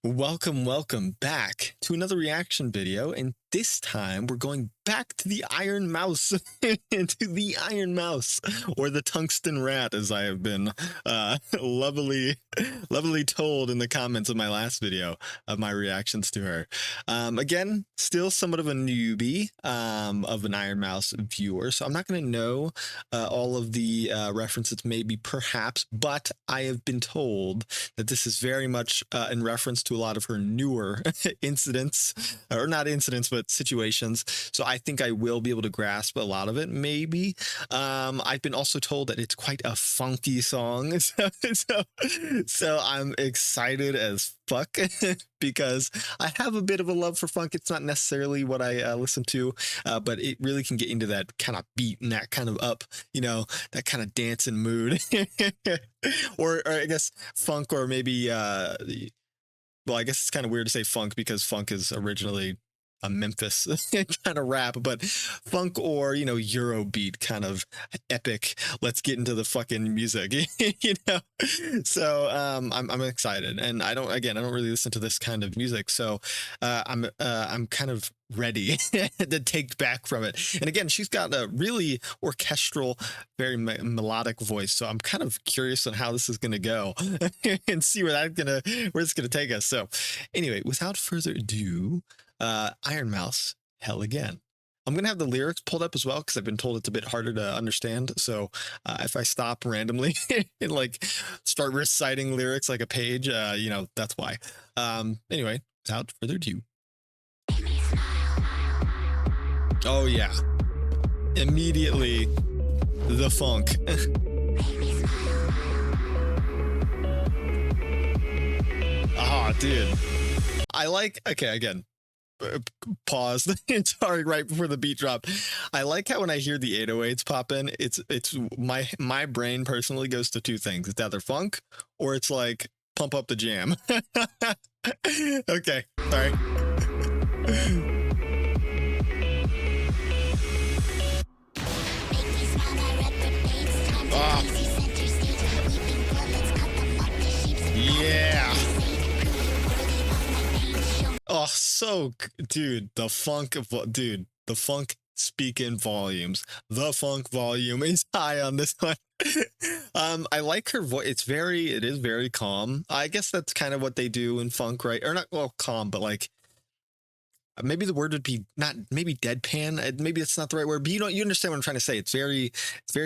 Welcome back to another reaction video, and this time we're going back to the Iron Mouse, to the Iron Mouse, or the Tungsten Rat, as I have been lovely told in the comments of my last video of my reactions to her. Again, still somewhat of a newbie of an Iron Mouse viewer, so I'm not going to know all of the references, maybe perhaps, but I have been told that this is very much in reference to a lot of her newer incidents, or not incidents, but situations. So I think I will be able to grasp a lot of it, maybe. I've been also told that it's quite a funky song. So I'm excited as fuck because I have a bit of a love for funk. It's not necessarily what I listen to, but it really can get into that kind of beat and that kind of up, that kind of dancing mood. or I guess funk, or maybe well, I guess it's kind of weird to say funk because funk is originally a Memphis kind of rap, but funk, or Eurobeat kind of epic. Let's get into the fucking music, So I'm excited, and I don't really listen to this kind of music, so I'm kind of ready to take back from it. And again, she's got a really orchestral, very melodic voice, so I'm kind of curious on how this is gonna go and see where it's gonna take us. So anyway, without further ado, Iron Mouse, Hell Again. I'm gonna have the lyrics pulled up as well because I've been told it's a bit harder to understand. So if I stop randomly and like start reciting lyrics like a page, that's why. Anyway, without further ado. Oh yeah, immediately the funk. Oh, dude. I like, okay, again, pause. Sorry, right before the beat drop. I like how when I hear the 808s pop in, it's my brain personally goes to two things. It's either funk or it's like pump up the jam. Okay, sorry. Yeah. Oh, dude, the funk speaking volumes. The funk volume is high on this one. I like her voice. It is very calm. I guess that's kind of what they do in funk, right? Or not, well, calm, but like maybe the word would be not, maybe deadpan. Maybe it's not the right word, but you understand what I'm trying to say. It's very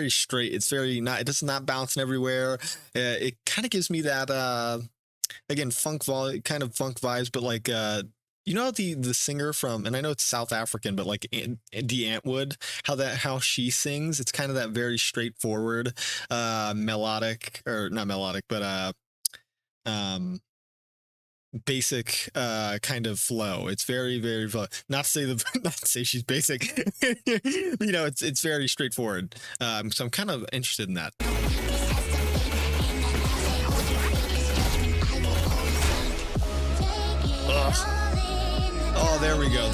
straight. It's very not, it does not bouncing everywhere. It kind of gives me that, again, kind of funk vibes, but like, the singer from, and I know it's South African, but like Andy Antwood, how she sings, it's kind of that very straightforward, melodic, or not melodic, but basic kind of flow. It's very not to say not to say she's basic. It's very straightforward. So I'm kind of interested in that. Oh, there we go.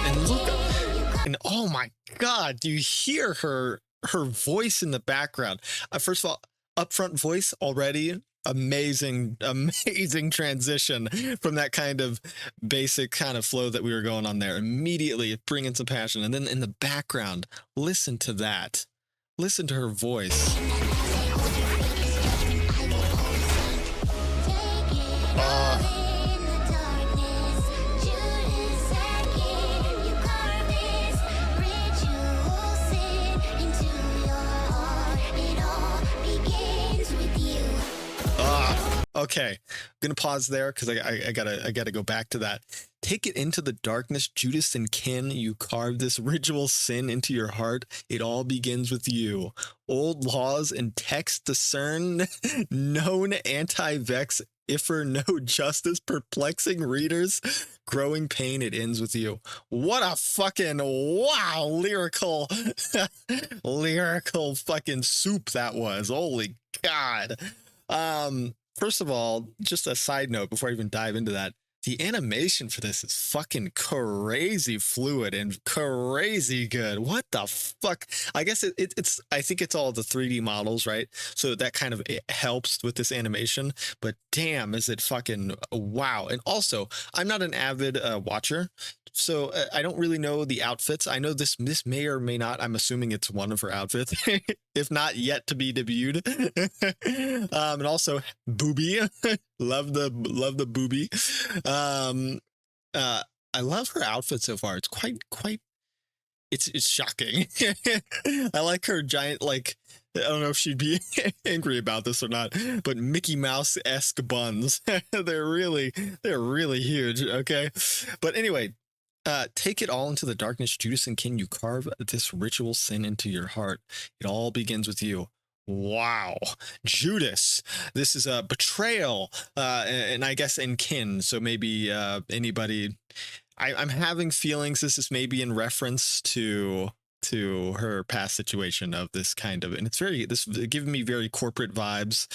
And look, and oh my God, do you hear her voice in the background? First of all, upfront voice already amazing transition from that kind of basic kind of flow that we were going on there. Immediately bringing some passion, and then in the background, listen to that. Listen to her voice. Okay, I'm gonna pause there because I gotta go back to that. Take it into the darkness, Judas and Ken. You carved this ritual sin into your heart. It all begins with you. Old laws and text discern, known anti-vex, if or no justice, perplexing readers, growing pain. It ends with you. What a fucking wow, lyrical fucking soup that was. Holy God. First of all, just a side note before I even dive into that, The animation for this is fucking crazy fluid and crazy good. What the fuck? I guess it's I think it's all the 3D models, right? So that kind of it helps with this animation, but damn, is it fucking wow. And also, I'm not an avid watcher, so I don't really know the outfits. I know this may or may not, I'm assuming it's one of her outfits, if not yet to be debuted. And also booby. Love the booby. Um, I love her outfit so far. It's quite. It's shocking. I like her giant, like, I don't know if she'd be angry about this or not, but Mickey Mouse esque buns. They're really huge. Okay, but anyway, take it all into the darkness, Judas, and can you carve this ritual sin into your heart? It all begins with you. Wow, Judas, this is a betrayal, and I guess in kin. So maybe anybody. I'm having feelings this is maybe in reference to her past situation of this kind of, and it's very this giving me very corporate vibes,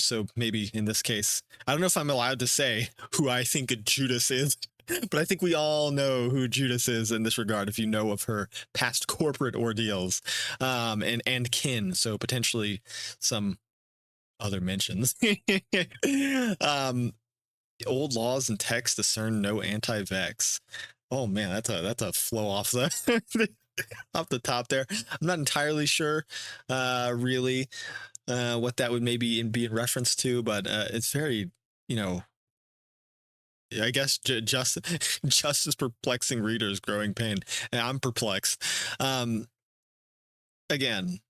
so maybe in this case, I don't know if I'm allowed to say who I think Judas is, but I think we all know who Judas is in this regard if you know of her past corporate ordeals, and kin, so potentially some other mentions. um Old laws and texts discern no anti-vex. Oh man, that's a flow off the off the top there. I'm not entirely sure really what that would maybe be in reference to, but it's very, you know, I guess just as perplexing readers growing pain. And I'm perplexed. Again,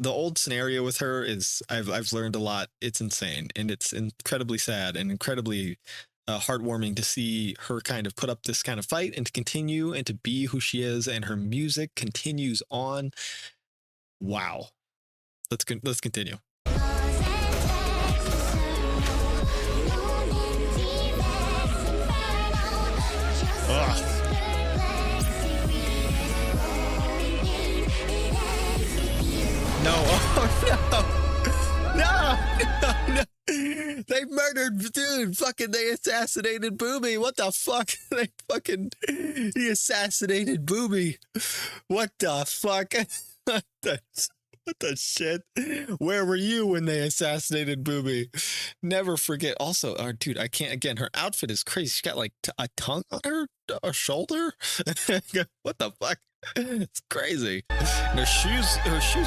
the old scenario with her is I've learned a lot. It's insane and it's incredibly sad and incredibly heartwarming to see her kind of put up this kind of fight and to continue and to be who she is, and her music continues on. Wow. Let's continue. Ugh. No, oh no, no. They murdered, dude. Fucking, they assassinated Booby. What the fuck? He assassinated Booby. What the fuck? What the shit? Where were you when they assassinated Booby? Never forget. Also, dude, I can't. Again, her outfit is crazy. She got like a tongue on her shoulder. What the fuck? It's crazy. And her shoes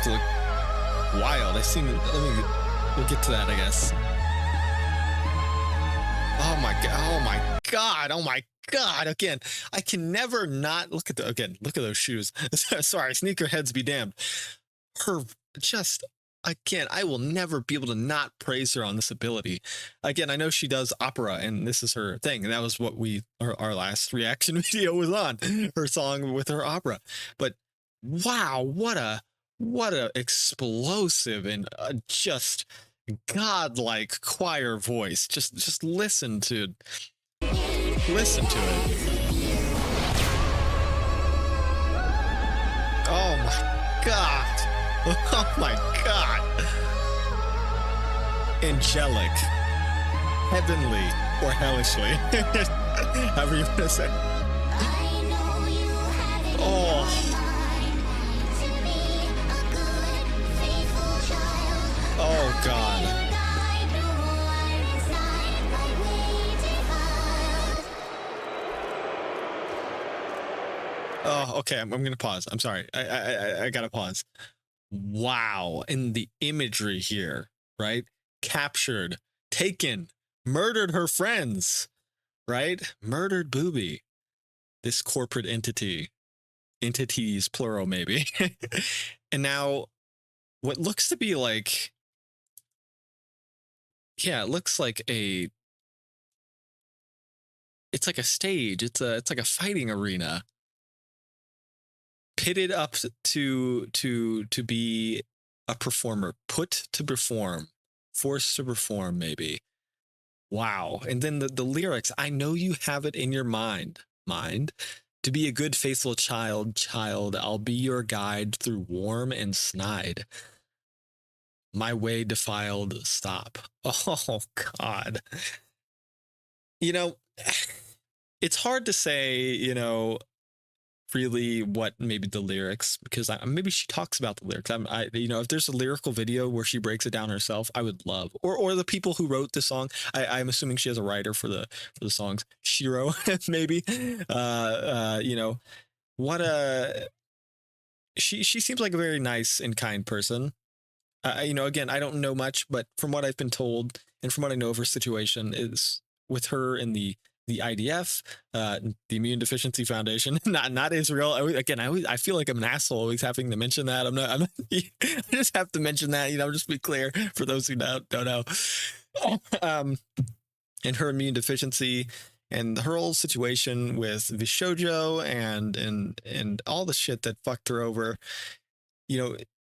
look wild. We'll get to that, I guess. Oh my god. Oh my god. Oh my god. Again, I can never not look at those shoes. Sorry, sneakerheads be damned. Her just, again, I will never be able to not praise her on this ability. Again, I know she does opera and this is her thing, and that was what our last reaction video was on, her song with her opera. But wow, what a explosive and just godlike choir voice. Just listen to it. Oh my god. Oh my god. Angelic, heavenly, or hellishly. However you want to say. Oh. Oh god. Oh, okay. I'm gonna pause. I'm sorry. I gotta pause. Wow. And the imagery here, right? Captured, taken, murdered her friends, right? Murdered Booby. This corporate entities plural maybe. And now what looks to be like, yeah, it looks like it's like a stage. It's like a fighting arena, pitted up to be a performer, put to perform, forced to perform maybe. Wow. And then the lyrics, I know you have it in your mind to be a good faithful child, I'll be your guide through warm and snide, my way defiled, stop. Oh god. you know, it's hard to say, really what maybe the lyrics, because maybe she talks about the lyrics. If there's a lyrical video where she breaks it down herself, I would love, or the people who wrote the song. I'm assuming she has a writer for the songs. Shiro, maybe. What a she seems like a very nice and kind person. Again, I don't know much, but from what I've been told and from what I know of her situation is with her in the IDF, the Immune Deficiency Foundation, not Israel. I feel like I'm an asshole always having to mention that. I'm not. I just have to mention that. Just be clear for those who don't know. And her immune deficiency and her whole situation with Vishojo and all the shit that fucked her over.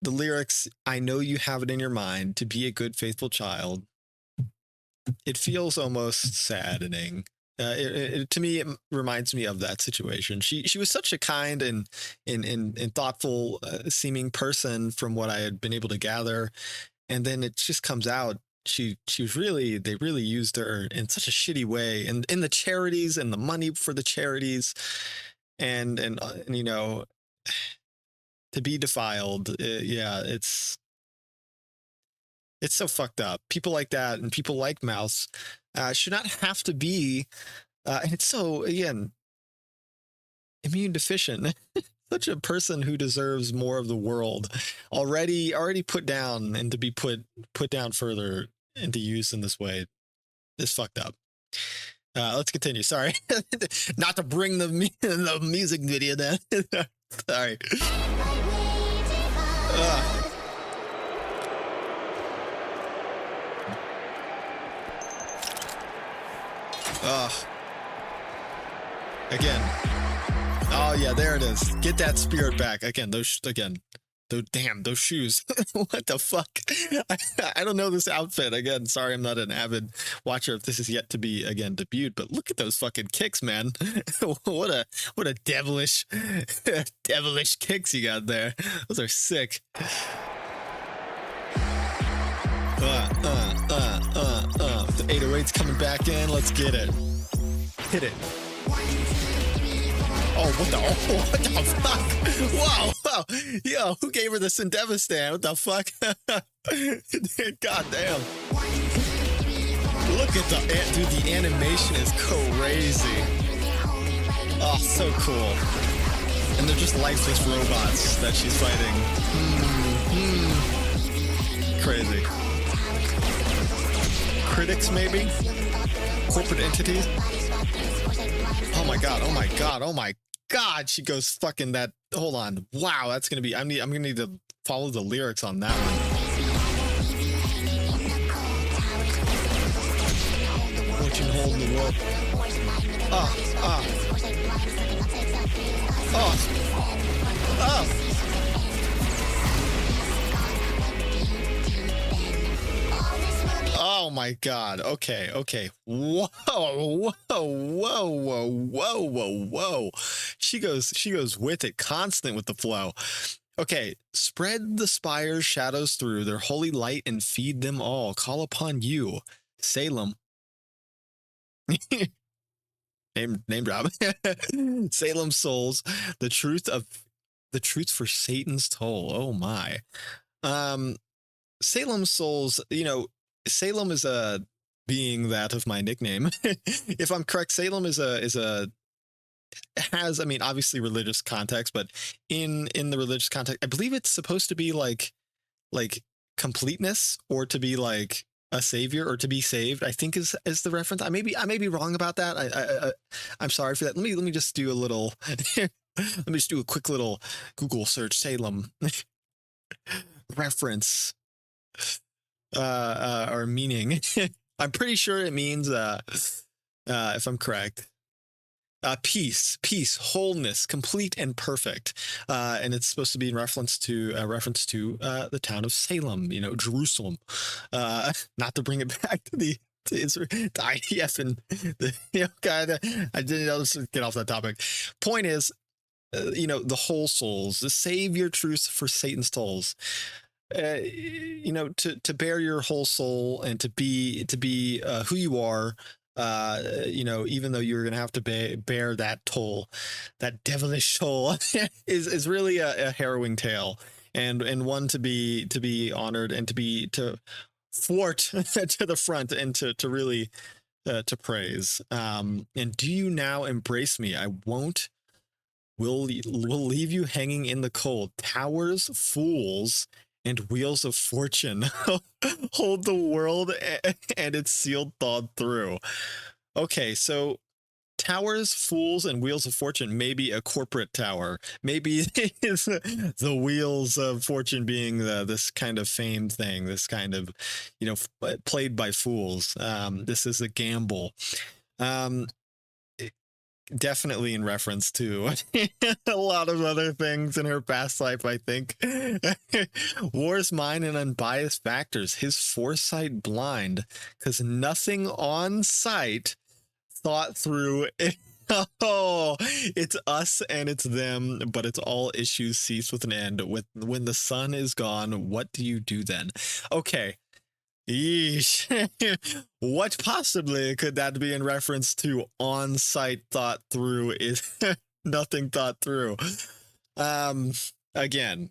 The lyrics, I know you have it in your mind to be a good, faithful child. It feels almost saddening. To me, it reminds me of that situation. She was such a kind and thoughtful seeming person from what I had been able to gather. And then it just comes out. She was they really used her in such a shitty way, and in the charities and the money for the charities and to be defiled. It's so fucked up. People like that and people like Mouse should not have to be and it's so, again, immune deficient. Such a person who deserves more of the world, already put down, and to be put down further into use in this way is fucked up. Let's continue. Sorry, not to bring the music video down. Sorry. Again. Oh yeah, there it is. Get that spirit back. Those shoes. What the fuck? I don't know this outfit. Again, sorry, I'm not an avid watcher if this is yet to be debuted, but look at those fucking kicks, man. what a devilish kicks you got there. Those are sick. The 808's coming back in. Let's get it. Hit it. Oh, what the fuck? Whoa. Yo, who gave her the Syndevistan? What the fuck? God damn. Look at the animation is crazy. Oh, so cool. And they're just lifeless robots that she's fighting. Crazy. Critics, maybe? Corporate entities? Oh my god, she goes fucking that. Hold on. Wow, that's gonna be, I'm gonna need to follow the lyrics on that one. Fortune holding the world. Oh my god. Okay. Whoa. She goes with it, constant with the flow. Okay. Spread the spire's shadows through their holy light and feed them all. Call upon you, Salem. name drop. Salem souls, the truth for Satan's toll. Oh my. Salem souls, Salem is a being that of my nickname. If I'm correct, Salem has obviously religious context, but in the religious context, I believe it's supposed to be like completeness, or to be like a savior, or to be saved, I think is the reference. I may be wrong about that. I'm sorry for that. Let me just do a little let me just do a quick little Google search. Salem reference or meaning. I'm pretty sure it means if I'm correct, peace, wholeness, complete and perfect, and it's supposed to be in reference to the town of Salem, Jerusalem. Not to bring it back to Israel, the IDF and the God. I didn't know. Let's get off that topic. Point is, the whole souls, the savior truth for Satan's tolls. To bear your whole soul and to be who you are, you know, even though you're gonna have to bear that toll, that devilish toll, is really a harrowing tale, and one to be honored, and to thwart to the front, and to really to praise. And do you now embrace me? I won't. Will leave you hanging in the cold. Towers, fools, and wheels of fortune hold the world, and its sealed thawed through. Okay, so towers, fools, and wheels of fortune, maybe a corporate tower, maybe is the wheels of fortune being this kind of fame thing, this kind of, you know, played by fools. This is a gamble. Um, Definitely in reference to a lot of other things in her past life, I think. War's mind and unbiased factors, his foresight blind, because nothing on sight thought through. Oh, it's us and it's them, but it's all issues cease with an end. With when the sun is gone, what do you do then? Okay. Yeesh. What possibly could that be in reference to on-site thought through is nothing thought through? Um, Again,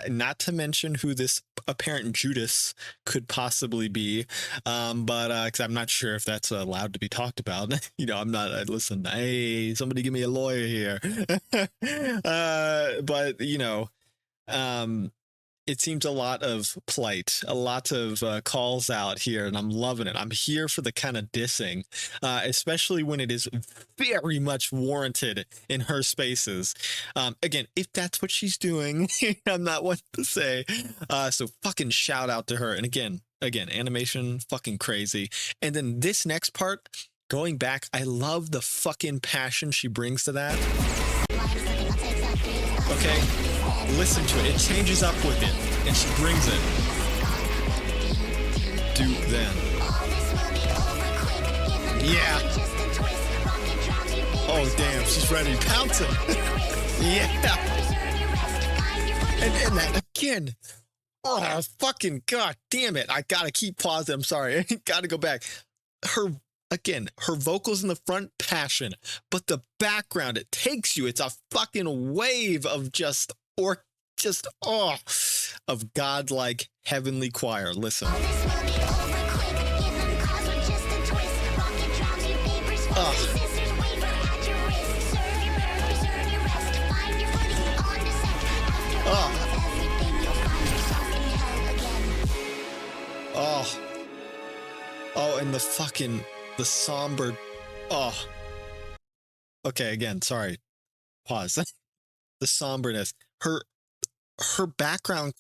not to mention who this apparent Judas could possibly be, but because I'm not sure if that's allowed to be talked about. You know, I'm not. Listen, hey, somebody give me a lawyer here. But you know, um, it seems a lot of plight, a lot of calls out here, and I'm loving it. I'm here for the kind of dissing, especially when it is very much warranted in her spaces. Again, if that's what she's doing, I'm not one to say. So fucking shout out to her. And again, animation fucking crazy. And then this next part, going back, I love the fucking passion she brings to that. Okay. Listen to it. It changes up with it, and she brings it. Do then. Yeah. Oh damn, she's ready. Pouncing. Yeah. And that again. Oh fucking god damn it! I gotta keep pausing. I'm sorry. I gotta go back. Her vocals in the front, passion, but the background, it takes you. It's a fucking wave of just of godlike heavenly choir. Listen. Oh, and the somber. Oh. Okay, again, sorry. Pause. The somberness. Her background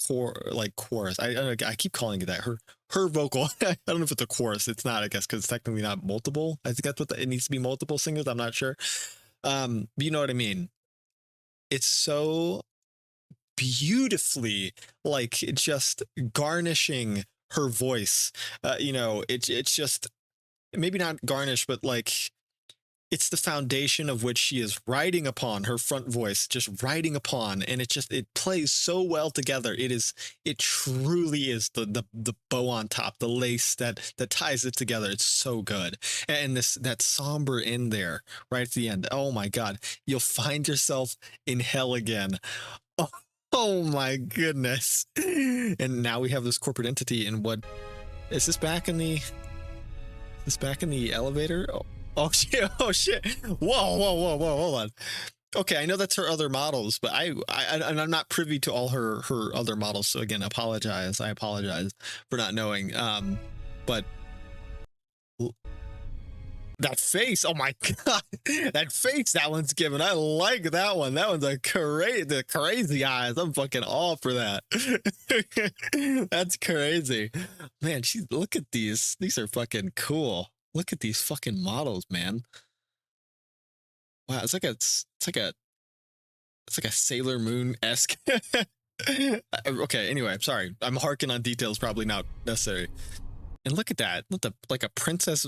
chorus. I keep calling it that. Her vocal. I don't know if it's a chorus. It's not, I guess, because it's technically not multiple. I think that's what it needs to be, multiple singers. I'm not sure. But you know what I mean. It's so beautifully just garnishing her voice. You know, it's just maybe not garnish, but it's the foundation of which she is riding upon, her front voice just riding upon, and it plays so well together. It truly is the bow on top, the lace that ties it together. It's so good. And that somber in there right at the end, oh my god, you'll find yourself in hell again. Oh my goodness. And now we have this corporate entity. And what is this back in the elevator? Oh shit! Oh shit! Whoa! Hold on. Okay, I know that's her other models, but I'm not privy to all her other models. So again, I apologize for not knowing. But that face, oh my god, that face that one's given. I like that one. That one's the crazy eyes. I'm fucking all for that. That's crazy, man. Look at these. These are fucking cool. Look at these fucking models, man. Wow, it's like a Sailor Moon-esque. Okay, anyway, I'm sorry. I'm harking on details probably not necessary. And look at that. Look like a princess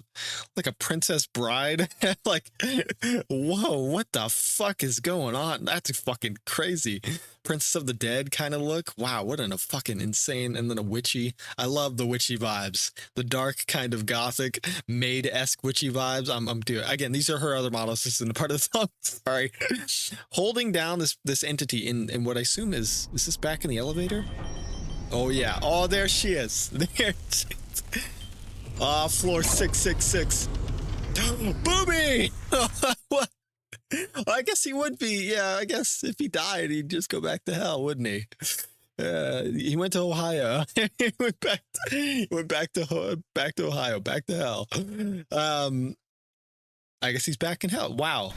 bride. Like, whoa, what the fuck is going on? That's fucking crazy. Princess of the Dead kind of look. Wow, what a fucking insane, and then a witchy. I love the witchy vibes. The dark kind of gothic maid-esque witchy vibes. I'm doing again, these are her other models. This isn't a part of the song. Sorry. Holding down this entity in what I assume is this back in the elevator? Oh yeah. Oh, there she is. There she is. Ah, floor 666. Booby! What? I guess he would be. Yeah, I guess if he died, he'd just go back to hell, wouldn't he? He went to Ohio. He went back to Ohio, back to hell. I guess he's back in hell. Wow.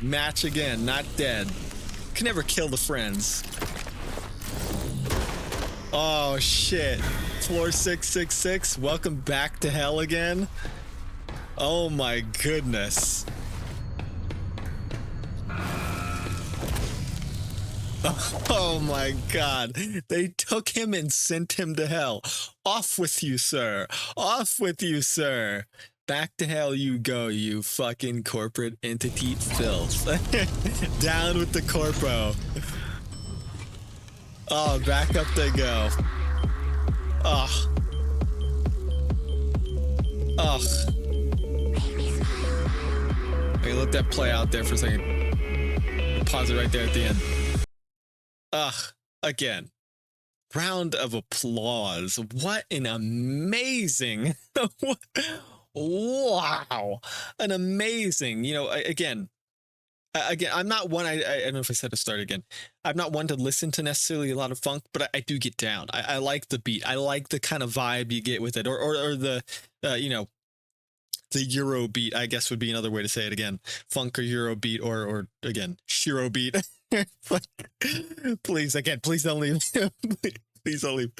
Match again, not dead. Can never kill the friends. Oh shit. Floor 666. Welcome back to hell again. Oh my goodness. Oh my god. They took him and sent him to hell. Off with you, sir. Off with you, sir. Back to hell you go, you fucking corporate entity filth. Down with the corpo. Oh, back up they go. Ugh. Ugh. Okay, let that play out there for a second. Pause it right there at the end. Ugh. Again. Round of applause. What an amazing... Wow. An amazing, again, I'm not one, I don't know if I said to start again. I'm not one to listen to necessarily a lot of funk, but I do get down. I like the beat. I like the kind of vibe you get with it, or the, the Euro beat, I guess would be another way to say it again. Funk or Euro beat, or again, Shiro beat. Please, again, please don't leave. Please don't leave.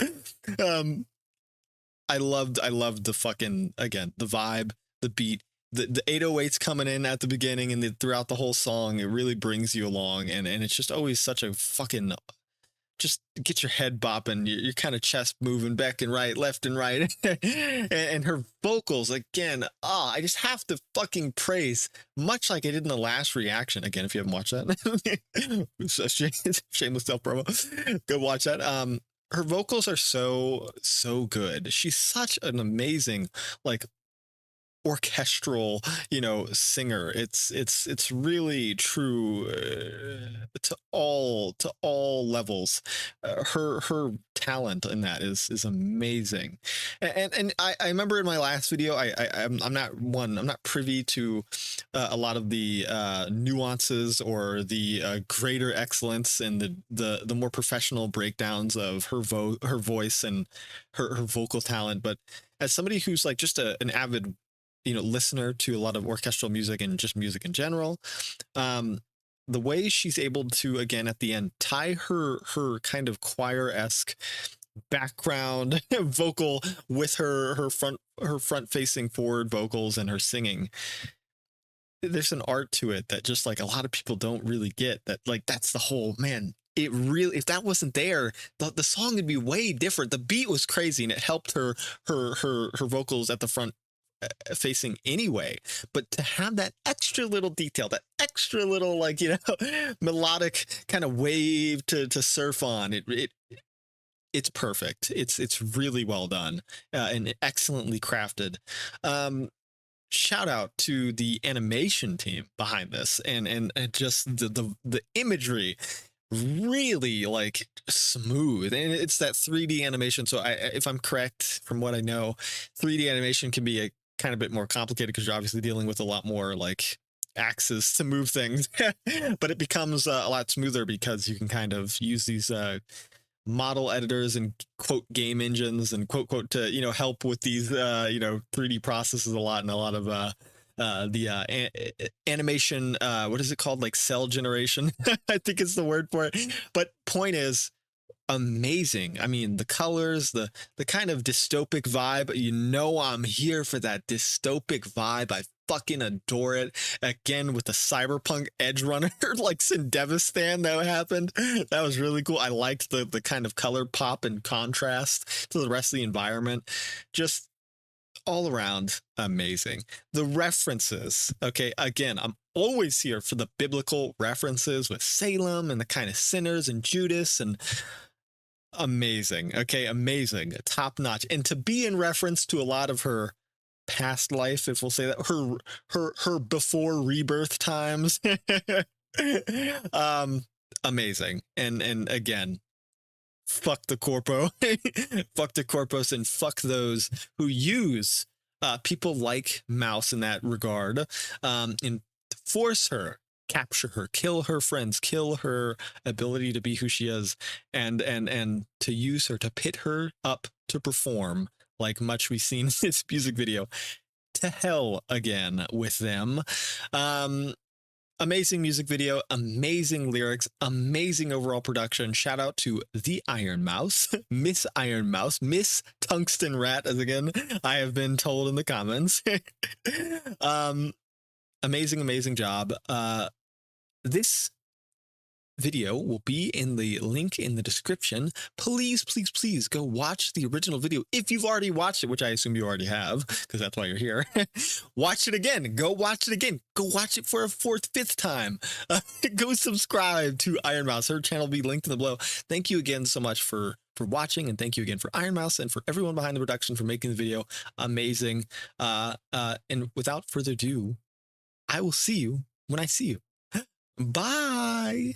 I loved the fucking, again, the vibe, the beat, the 808s coming in at the beginning and throughout the whole song. It really brings you along, and it's just always such a fucking, just get your head bopping, your kind of chest moving back and right, left and right. and her vocals, again, I just have to fucking praise, much like I did in the last reaction. Again, if you haven't watched that, shameless self promo, go watch that. Her vocals are so good. She's such an amazing, like, orchestral, singer. It's really true to all levels. Her talent in that is amazing. And I remember in my last video, I'm not privy to a lot of the nuances or the greater excellence and the more professional breakdowns of her voice and her vocal talent. But as somebody who's like just an avid listener to a lot of orchestral music and just music in general, the way she's able to, again, at the end, tie her kind of choir-esque background vocal with her front facing forward vocals and her singing, there's an art to it that just like a lot of people don't really get. That, like, that's the whole, man, it really, if that wasn't there, the song would be way different. The beat was crazy and it helped her vocals at the front facing anyway, but to have that extra little detail, that extra little, like, melodic kind of wave to surf on, it's perfect. It's really well done, and excellently crafted. Shout out to the animation team behind this, and just the imagery, really like smooth, and it's that 3D animation. So if I'm correct from what I know, 3D animation can be a kind of bit more complicated because you're obviously dealing with a lot more like axes to move things, but it becomes a lot smoother because you can kind of use these model editors and quote game engines and quote to help with these 3D processes a lot, and a lot of the animation, what is it called, like cell generation? I think it's the word for it. But point is, amazing. I mean, the colors, the kind of dystopic vibe, I'm here for that dystopic vibe. I fucking adore it. Again, with the cyberpunk edge runner like Sindevistan that happened, that was really cool. I liked the kind of color pop and contrast to the rest of the environment. Just all around amazing. The references, okay, again, I'm always here for the biblical references with Salem and the kind of sinners and Judas, and amazing. Okay, amazing, top notch. And to be in reference to a lot of her past life, if we'll say that, her before rebirth times. um Amazing. And again, fuck the corpo. Fuck the corpos, and fuck those who use people like Mouse in that regard, and force her, capture her, kill her friends, kill her ability to be who she is, and to use her, to pit her up to perform like much we've seen in this music video. To hell again with them. um Amazing music video, amazing lyrics, amazing overall production. Shout out to the Iron Mouse, Miss Iron Mouse, Miss Tungsten Rat, as again I have been told in the comments. um Amazing job. This video will be in the link in the description. Please go watch the original video if you've already watched it, which I assume you already have, because that's why you're here. Watch it again. Go watch it again. Go watch it for a fourth, fifth time. Go subscribe to Iron Mouse. Her channel will be linked in the below. Thank you again so much for watching, and thank you again for Iron Mouse and for everyone behind the production for making the video amazing. And without further ado, I will see you when I see you. Bye.